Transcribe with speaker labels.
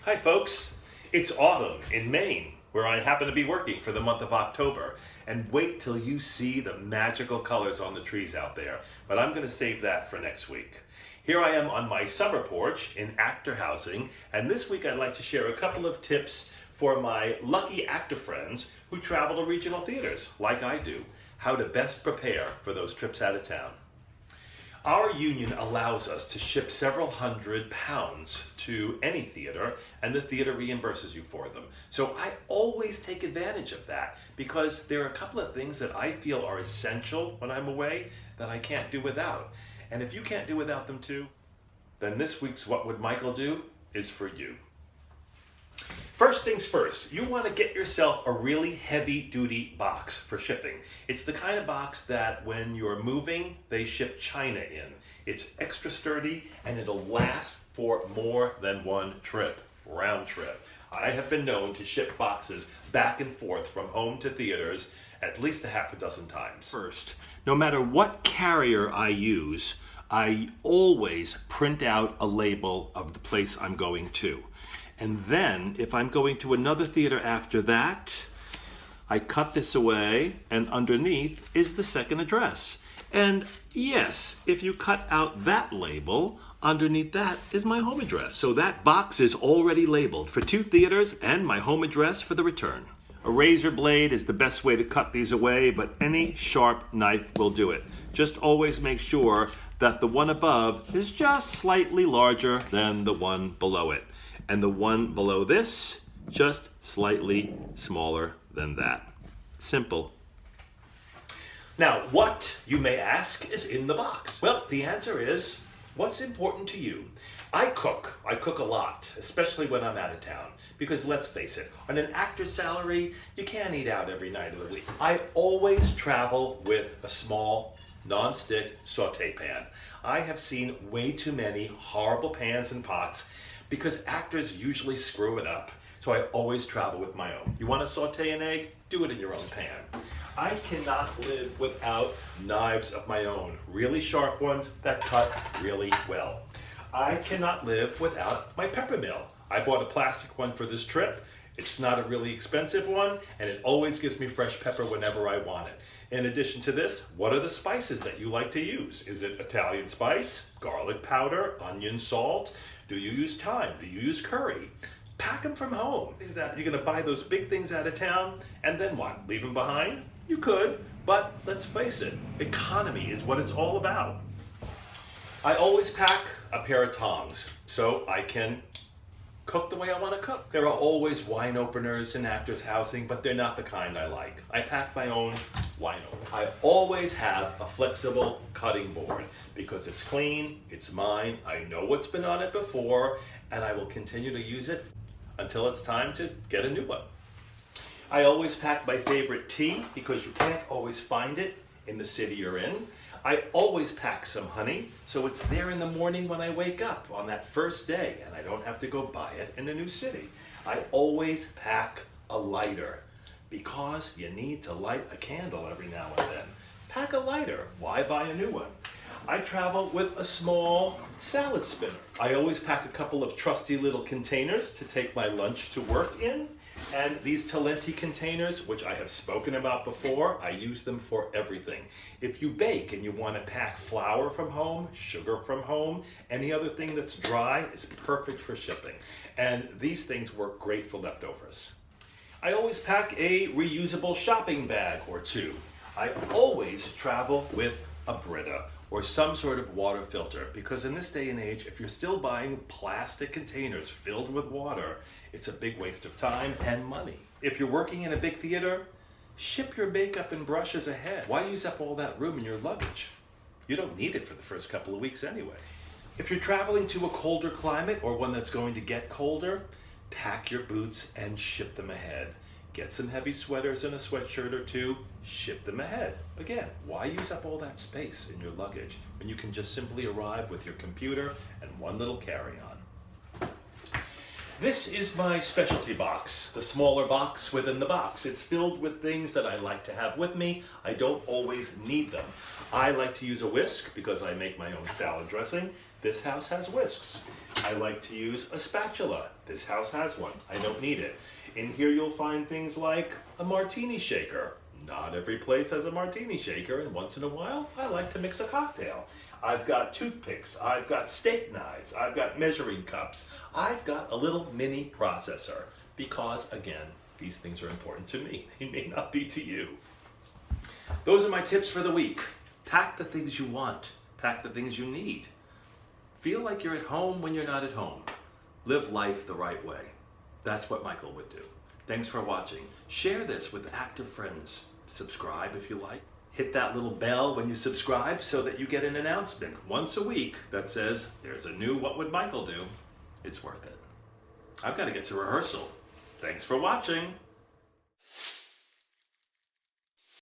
Speaker 1: Hi folks, it's autumn in Maine, where I happen to be working for the month of October. And wait till you see the magical colors on the trees out there. But I'm going to save that for next week. Here I am on my summer porch in actor housing, and this week I'd like to share a couple of tips for my lucky actor friends who travel to regional theaters, like I do, how to best prepare for those trips out of town. Our union allows us to ship several hundred pounds to any theater, and the theater reimburses you for them. So I always take advantage of that because there are a couple of things that I feel are essential when I'm away that I can't do without. And if you can't do without them too, then this week's What Would Michael Do is for you. First things first, you want to get yourself a really heavy-duty box for shipping. It's the kind of box that when you're moving, they ship China in. It's extra sturdy and it'll last for more than one trip, round trip. I have been known to ship boxes back and forth from home to theaters at least a half a dozen times. First, no matter what carrier I use, I always print out a label of the place I'm going to. And then, if I'm going to another theater after that, I cut this away, and underneath is the second address. And yes, if you cut out that label, underneath that is my home address. So that box is already labeled for 2 theaters and my home address for the return. A razor blade is the best way to cut these away, but any sharp knife will do it. Just always make sure that the one above is just slightly larger than the one below it. And the one below this, just slightly smaller than that. Simple. Now, what, you may ask, is in the box? Well, the answer is, what's important to you? I cook a lot, especially when I'm out of town. Because let's face it, on an actor's salary, you can't eat out every night of the week. I always travel with a small, non-stick saute pan. I have seen way too many horrible pans and pots because actors usually screw it up. So I always travel with my own. You want to saute an egg? Do it in your own pan. I cannot live without knives of my own, really sharp ones that cut really well. I cannot live without my pepper mill. I bought a plastic one for this trip. It's not a really expensive one, and it always gives me fresh pepper whenever I want it. In addition to this, what are the spices that you like to use? Is it Italian spice, garlic powder, onion, salt? Do you use thyme? Do you use curry? Pack them from home. You're going to buy those big things out of town, and then what? Leave them behind? You could, but let's face it, economy is what it's all about. I always pack a pair of tongs so I can cook the way I want to cook. There are always wine openers in actors housing, but they're not the kind I like. I pack my own wine opener. I always have a flexible cutting board because it's clean, it's mine, I know what's been on it before, and I will continue to use it until it's time to get a new one. I always pack my favorite tea because you can't always find it in the city you're in. I always pack some honey, so it's there in the morning when I wake up on that first day, and I don't have to go buy it in a new city. I always pack a lighter, because you need to light a candle every now and then. Pack a lighter, why buy a new one? I travel with a small salad spinner. I always pack a couple of trusty little containers to take my lunch to work in. And these Talenti containers, which I have spoken about before, I use them for everything. If you bake and you want to pack flour from home, sugar from home, any other thing that's dry is perfect for shipping. And these things work great for leftovers. I always pack a reusable shopping bag or two. I always travel with a Brita or some sort of water filter, because in this day and age, if you're still buying plastic containers filled with water, it's a big waste of time and money. If you're working in a big theater, ship your makeup and brushes ahead. Why use up all that room in your luggage? You don't need it for the first couple of weeks anyway. If you're traveling to a colder climate or one that's going to get colder, pack your boots and ship them ahead. Get some heavy sweaters and a sweatshirt or two, ship them ahead. Again, why use up all that space in your luggage when you can just simply arrive with your computer and one little carry-on? This is my specialty box, the smaller box within the box. It's filled with things that I like to have with me. I don't always need them. I like to use a whisk because I make my own salad dressing. This house has whisks. I like to use a spatula. This house has one. I don't need it. In here you'll find things like a martini shaker. Not every place has a martini shaker, and once in a while I like to mix a cocktail. I've got toothpicks, I've got steak knives, I've got measuring cups, I've got a little mini processor because, again, these things are important to me. They may not be to you. Those are my tips for the week. Pack the things you want. Pack the things you need. Feel like you're at home when you're not at home. Live life the right way. That's what Michael would do. Thanks for watching. Share this with active friends. Subscribe if you like. Hit that little bell when you subscribe so that you get an announcement once a week that says there's a new What Would Michael Do? It's worth it. I've got to get to rehearsal. Thanks for watching.